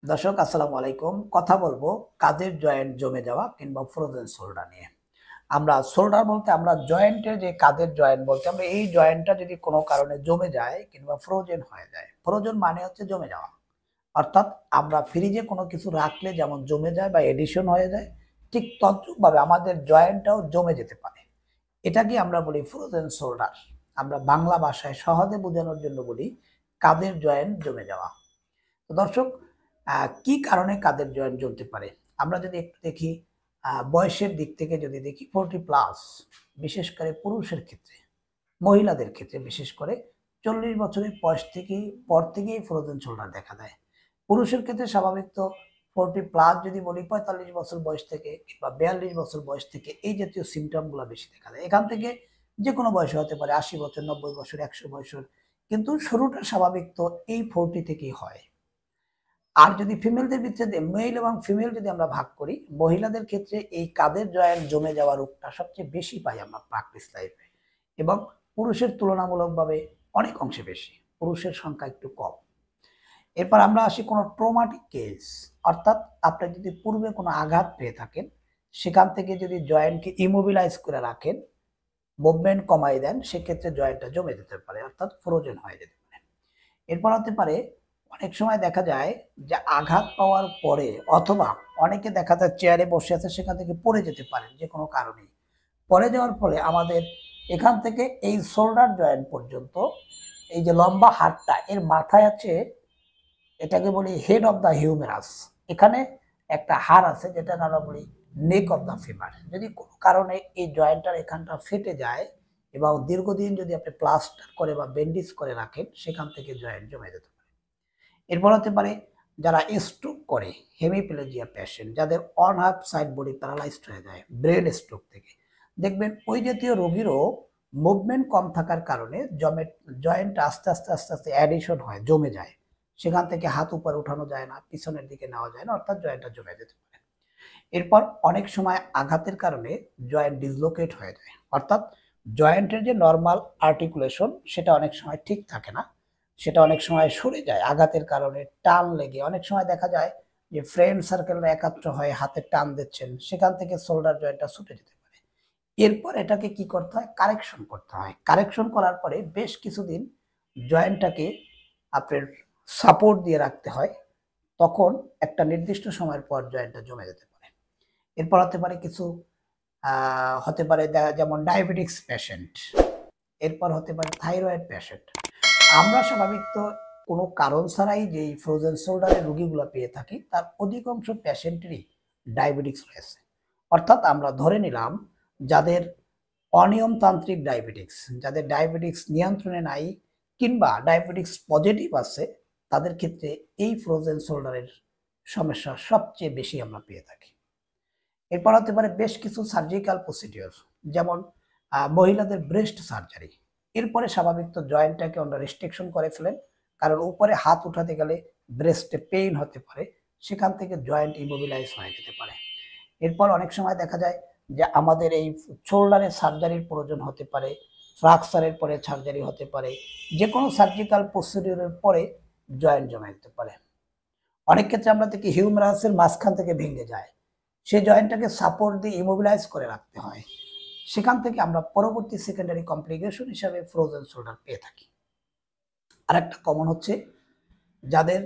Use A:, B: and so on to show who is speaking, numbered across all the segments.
A: দর্শক আসসালামু আলাইকুম। কথা বলবো কাঁধের জয়েন্ট জমে যাওয়া কিংবা ফ্রোজেন শোল্ডার নিয়ে। আমরা শোল্ডার বলতে আমরা জয়েন্টের যে কাঁধের জয়েন্ট বলতে আমরা এই জয়েন্টটা যদি কোনো কারণে জমে যায় কিংবা ফ্রোজেন হয়ে যায়। ফ্রোজেন মানে হচ্ছে জমে যাওয়া। অর্থাৎ আমরা ফ্রিজে কোনো কিছু রাখলে যেমন জমে যায় বা এডিশন হয়ে যায়, ঠিক তদ্রূপভাবে আমাদের জয়েন্টটাও জমে যেতে পারে। এটাকে আমরা বলি ফ্রোজেন শোল্ডার। আমরা বাংলা ভাষায় সহজে বোঝানোর জন্য বলি কাঁধের জয়েন্ট জমে যাওয়া। তো দর্শক কি কারণে কাঁধের জয়েন্ট জ্বলতে পারে? আমরা যদি একটু দেখি বয়সের দিক থেকে যদি দেখি 40 প্লাস বিশেষ করে পুরুষের ক্ষেত্রে, মহিলাদের ক্ষেত্রে বিশেষ করে 40 বছরের বয়স থেকেই পর থেকেই ফ্রোজেন শোল্ডার দেখা দেয়। পুরুষের ক্ষেত্রে স্বাভাবিক তো 40 প্লাস যদি বলি 45 বছর বয়স থেকে কিংবা 42 বছর বয়স থেকে এই জাতীয় সিমটম গুলো বেশি দেখা যায়। এখান থেকে যে কোনো বয়সে হতে পারে 80 বছর, 90 বছর, 100 বছর। কিন্তু শুরুটা স্বাভাবিক তো এই 40 থেকেই হয়। আর যদি ফিমেলদের ভিতরে মেল এবং ফিমেল যদি আমরা ভাগ করি, মহিলাদের ক্ষেত্রে এই কাঁধের জয়েন্ট জমে যাওয়া রোগটা সবচেয়ে বেশি পাই আমরা প্র্যাকটিস লাইফে এবং পুরুষের তুলনামূলকভাবে অনেক অংশে বেশি। পুরুষের সংখ্যা একটু কম। এরপর আমরা আসি কোনো ট্রমাটিক কেস, অর্থাৎ আপনি যদি পূর্বে কোনো আঘাত পেয়ে থাকেন, সেখান থেকে যদি জয়েন্টকে ইমোবিলাইজ করে রাখেন, মুভমেন্ট কমাই দেন, সেক্ষেত্রে জয়েন্টটা জমে যেতে পারে, অর্থাৎ ফ্রোজেন হয়ে যেতে পারে। এরপর হতে পারে অনেক সময় দেখা যায় যে আঘাত পাওয়ার পরে অথবা অনেকে দেখা যায় চেয়ারে বসে আছে সেখান থেকে পড়ে যেতে পারেন যে কোনো কারণেই। পড়ে যাওয়ার ফলে আমাদের এখান থেকে এই শোল্ডার জয়েন্ট পর্যন্ত এই যে লম্বা হাড়টা এর মাথায় আছে, এটাকে বলি হেড অফ দ্য হিউমেরাস। এখানে একটা হাড় আছে যেটা আমরা বলি নেক অফ দ্য ফিমার। যদি কোনো কারণে এই জয়েন্টটার এখানটা ফেটে যায় এবং দীর্ঘদিন যদি আপনি প্লাস্টার করে বা ব্যান্ডেজ করে রাখেন, সেখান থেকে জয়েন্ট জমে যেতে পারে। এরপর হতে পারে যারা স্ট্রোক করে, হেমিপ্লেজিয়া পেশেন্ট, যাদের on half side body paralysed হয়ে যায় ব্রেন স্ট্রোক থেকে, দেখবেন ওই জাতীয় রোগীরও মুভমেন্ট কম থাকার কারণে জয়েন্ট আস্তে আস্তে আস্তে আস্তে অ্যাডিশন হয়, জমে যায়। সেখান থেকে হাত উপরে উঠানো যায় না, পিছনের দিকে নেওয়া যায় না, অর্থাৎ জয়েন্টটা জমে যেতে পারে। এরপর অনেক সময় আঘাতের কারণে জয়েন্ট ডিসলোকেট হয়ে যায়, অর্থাৎ জয়েন্টের যে নর্মাল আর্টিকুলেশন সেটা অনেক সময় ঠিক থাকে না, সেটা অনেক সময় সরে যায় আঘাতের কারণে, টান লেগে। অনেক সময় দেখা যায় যে ফ্রেন্ড সার্কেলরা একাত্র হয়ে হাতে টান দিচ্ছেন, সেখান থেকে শোল্ডার জয়েন্টটা ছুটে যেতে পারে। এরপর এটাকে কি করতে হয়? কারেকশন করতে হয়। কারেকশন করার পরে বেশ কিছুদিন জয়েন্টটাকে আপনার সাপোর্ট দিয়ে রাখতে হয়। তখন একটা নির্দিষ্ট সময়ের পর জয়েন্টটা জমে যেতে পারে। এরপর হতে পারে কিছু হতে পারে যেমন ডায়াবেটিকস পেশেন্ট, এরপর হতে পারে থাইরয়েড পেশেন্ট। আমরা স্বাভাবিক তো কোনো কারণ ছাড়াই যেই ফ্রোজেন শোল্ডারের রোগীগুলো পেয়ে থাকি, তার অধিকাংশ পেশেন্টেরই ডায়াবেটিকস রয়েছে। অর্থাৎ আমরা ধরে নিলাম যাদের অনিয়মতান্ত্রিক ডায়াবেটিকস, যাদের ডায়াবেটিকস নিয়ন্ত্রণে নাই কিংবা ডায়াবেটিকস পজিটিভ আছে, তাদের ক্ষেত্রে এই ফ্রোজেন শোল্ডারের সমস্যা সবচেয়ে বেশি আমরা পেয়ে থাকি। এরপর হতে পারে বেশ কিছু সার্জিক্যাল প্রসিডিওর, যেমন মহিলাদের ব্রেস্ট সার্জারি। এরপরে স্বাভাবিক তো জয়েন্টটাকে আমরা রেস্ট্রিকশন করে ফেলেন, কারণ উপরে হাত উঠাতে গেলে ব্রেস্টে পেইন হতে পারে, সেখান থেকে জয়েন্ট ইমোবিলাইজ হয়ে যেতে পারে। এরপর অনেক সময় দেখা যায় যে আমাদের এই শোল্ডারের সার্জারির প্রয়োজন হতে পারে, ফ্র্যাকচারের পরে সার্জারি হতে পারে, যে কোনো সার্জিক্যাল প্রসিডিওরের পরে জয়েন্ট জমে যেতে পারে। অনেক ক্ষেত্রে আমরা দেখি হিউমেরাসের মাঝখান থেকে ভেঙে যায়, সেই জয়েন্টটাকে সাপোর্ট দিয়ে ইমোবিলাইজ করে রাখতে হয়। সেখান থেকে আমরা পরবর্তী সেকেন্ডারি কমপ্লিকেশন হিসাবে ফ্রোজেন শোল্ডার পেয়ে থাকি। আরেকটা কমন হচ্ছে যাদের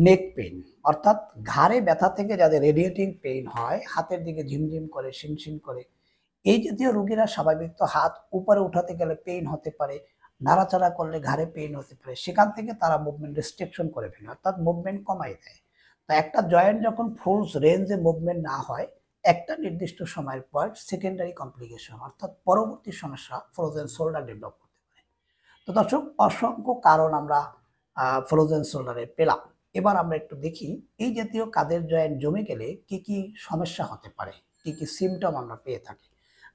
A: নেক পেইন, অর্থাৎ ঘাড়ে ব্যথা থেকে যাদের রেডিয়েটিং পেইন হয়, হাতের দিকে ঝিমঝিম করে, শিনশিন করে, এই জাতীয় রোগীরা স্বাভাবিক তো হাত উপরে উঠাতে গেলে পেইন হতে পারে, নাড়াচাড়া করলে ঘাড়ে পেইন হতে পারে, সেখান থেকে তারা মুভমেন্ট রেস্ট্রিকশন করে ফেলে, অর্থাৎ মুভমেন্ট কমাই দেয়। তো একটা জয়েন্ট যখন ফুল রেঞ্জে মুভমেন্ট না হয়, একটা নির্দিষ্ট সময়ের পর সেকেন্ডারি কমপ্লিকেশন অর্থাৎ পরবর্তী সমস্যা ফ্রোজেন শোল্ডার ডেভেলপ করতে পারে। তো দর্শক, অসংখ্য কারণ আমরা ফ্রোজেন শোল্ডারে পেলাম। এবার আমরা একটু দেখি এই জাতীয় কাঁধের জয়েন্ট জমে গেলে কি কি সমস্যা হতে পারে, কি কি সিমটম আমরা পেয়ে থাকি।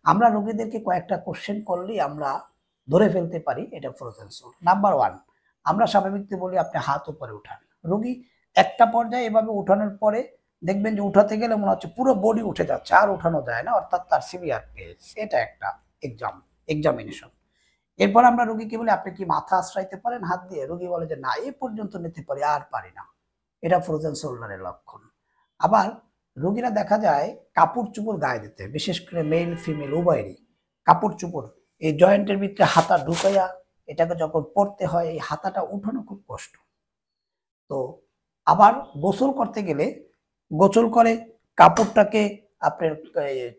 A: আমরা রোগীদেরকে কয়েকটা কোশ্চেন করলেই আমরা ধরে ফেলতে পারি এটা ফ্রোজেন শোল্ডার। নাম্বার 1, আমরা স্বাভাবিকত বলি আপনি হাত উপরে উঠান। রোগী একটা পর্যায়ে এভাবে উঠানোর পরে দেখবেন যে উঠাতে গেলে মনে হচ্ছে পুরো বডি উঠে যাচ্ছে, আর উঠানো যায় না, অর্থাৎ তার সিভিয়ার পেইন। এটা একটা এক্সামিনেশন। এরপর আমরা রোগীকে বলি আপনি কি মাথা আশ্রাইতে পারেন হাত দিয়ে? রোগী বলে যে না, এ পর্যন্ত নিতে পারি, আর পারি না। এটা ফ্রোজেন শোল্ডারের লক্ষণ। আবার রোগীরা দেখা যায় কাপড় চোপড় গায়ে দিতে, বিশেষ করে মেল ফিমেল উভয়েরই কাপড় চোপড় এই জয়েন্টের ভিতরে হাতা ঢুকাইয়া এটাকে যখন পড়তে হয় এই হাতাটা উঠানো খুব কষ্ট। তো আবার গোসল করতে গেলে গোসল করে কাপড়টাকে আপনার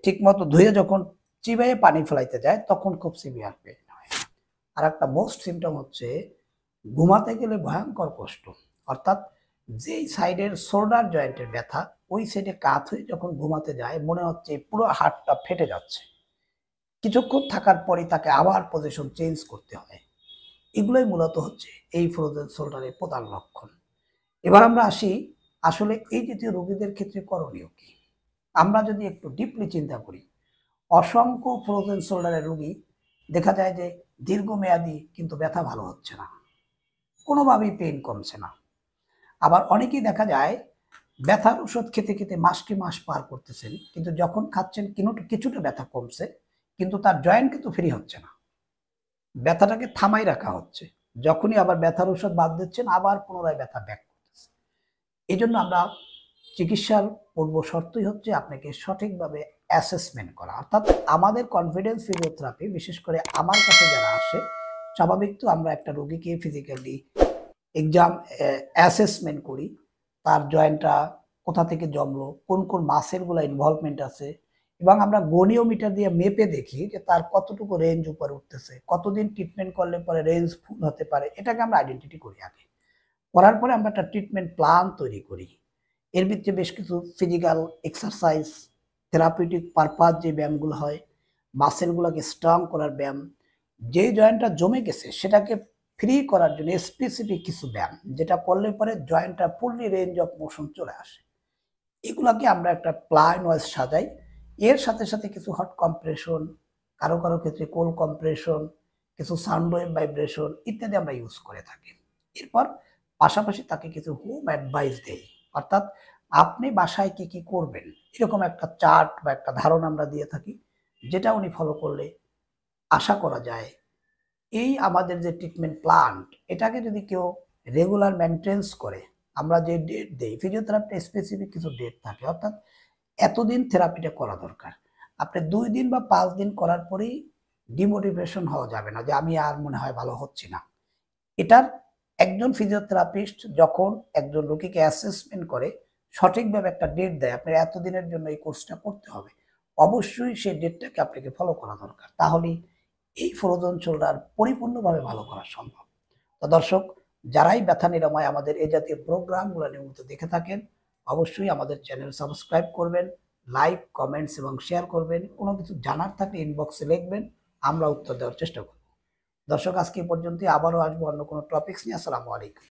A: ঠিক মতো ধুয়ে যখন চিবাইয়ে পানি ফেলাইতে যায় তখন খুব সিভিয়ার পেইন হয়। আর একটা মোস্ট সিমটম হচ্ছে ঘুমাতে গেলে ভয়ঙ্কর কষ্ট, অর্থাৎ যেই সাইডের শোল্ডার জয়েন্টের ব্যথা ওই সাইডে কাত হয়ে যখন ঘুমাতে যায় মনে হচ্ছে পুরো হাড়টা ফেটে যাচ্ছে। কিছুক্ষণ থাকার পরই তাকে আবার পজিশন চেঞ্জ করতে হয়। এগুলোই মূলত হচ্ছে এই ফ্রোজেন শোল্ডারের প্রধান লক্ষণ। এবার আমরা আসি আসলে এই জাতীয় রোগীদের ক্ষেত্রে করণীয় কি। আমরা যদি একটু ডিপলি চিন্তা করি, অসংখ্য ফ্রোজেন শোল্ডারের রোগী দেখা যায় যে দীর্ঘমেয়াদী কিন্তু ব্যথা ভালো হচ্ছে না, কোনোভাবেই পেইন কমছে না। আবার অনেকেই দেখা যায় ব্যথার ওষুধ খেতে খেতে মাসকে মাস পার করতেছেন, কিন্তু যখন খাচ্ছেন কিছুটা ব্যথা কমছে, কিন্তু তার জয়েন্ট কিন্তু ফ্রি হচ্ছে না, ব্যথাটাকে থামাই রাখা হচ্ছে। যখনই আবার ব্যথার ওষুধ বাদ দিচ্ছেন আবার পুনরায় ব্যথা ব্যাক করতেছে। এই জন্য আমরা চিকিৎসার পূর্ব শর্তই হচ্ছে আপনাকে সঠিকভাবে অ্যাসেসমেন্ট করা, অর্থাৎ আমাদের কনফিডেন্স ফিজিওথেরাপি বিশেষ করে আমার কাছে যারা আসে স্বাভাবিক তো আমরা একটা রোগীকে ফিজিক্যালি এক্সাম অ্যাসেসমেন্ট করি, তার জয়েন্টটা কোথা থেকে জমলো, কোন কোন মাসেলগুলো ইনভলভমেন্ট আছে, এবং আমরা গনিওমিটার দিয়ে মেপে দেখি যে তার কতটুকু রেঞ্জ উপরে উঠতেছে, কতদিন ট্রিটমেন্ট করলে পরে রেঞ্জ ফুল হতে পারে, এটাকে আমরা আইডেন্টিটি করি আগে। করার পরে আমরা একটা ট্রিটমেন্ট প্ল্যান তৈরি করি। এর ভিতরে বেশ কিছু ফিজিক্যাল এক্সারসাইজ, থেরাপিউটিক পারপাস যে ব্যায়ামগুলো হয়, মাসেলগুলোকে স্ট্রং করার ব্যায়াম, যে জয়েন্টটা জমে গেছে সেটাকে ফ্রি করার জন্য স্পেসিফিক কিছু ব্যায়াম যেটা করলে পরে জয়েন্টটা ফুললি রেঞ্জ অফ মোশন চলে আসে। এগুলাকে আমরা একটা প্ল্যান ওয়াইজ সাজাই। এর সাথে সাথে কিছু হট কম্প্রেশন, কারো কারো ক্ষেত্রে কোল্ড কম্প্রেশন, কিছু সাউন্ড ওয়েভ ভাইব্রেশন ইত্যাদি আমরা ইউজ করে থাকি। এরপর পাশাপাশি তাকে কিছু হোম অ্যাডভাইস দেই, অর্থাৎ আপনি বাসায় কি কি করবেন এরকম একটা চার্ট বা একটা ধারণা আমরা দিয়ে থাকি, যেটা উনি ফলো করলে আশা করা যায় এই আমাদের যে ট্রিটমেন্ট প্ল্যান এটাকে যদি কেউ রেগুলার মেনটেন্স করে, আমরা যে ডেট দেই ফিজিওথেরাপিতে স্পেসিফিক কিছু ডেট থাকে, অর্থাৎ এতদিন থেরাপিটা করা দরকার। আপনি 2 দিন বা 5 দিন করার পরেই ডিমোটিভেশন হওয়া যাবে না যে আমি আর মনে হয় ভালো হচ্ছি না। এটার একজন ফিজিওথেরাপিস্ট যখন একজন রোগীকে অ্যাসেসমেন্ট করে সঠিকভাবে একটা ডেট দেয় আপনার এতদিনের জন্য এই কোর্সটা করতে হবে, অবশ্যই সেই ডেটটাকে আপনাকে ফলো করা দরকার, তাহলেই এই ফ্রোজেন শোল্ডার পরিপূর্ণভাবে ভালো করা সম্ভব। তো দর্শক, যারাই ব্যথা নিরাময় আমাদের এই জাতীয় প্রোগ্রামগুলো নিয়মিত দেখে থাকেন অবশ্যই আমাদের চ্যানেল সাবস্ক্রাইব করবেন, লাইক কমেন্টস এবং শেয়ার করবেন। কোনো কিছু জানার থাকলে ইনবক্সে লিখবেন, আমরা উত্তর দেওয়ার চেষ্টা করব। দর্শক, আজকে এই পর্যন্তই, আবারও আসবো অন্য কোনো টপিকস নিয়ে। আসসালামু আলাইকুম।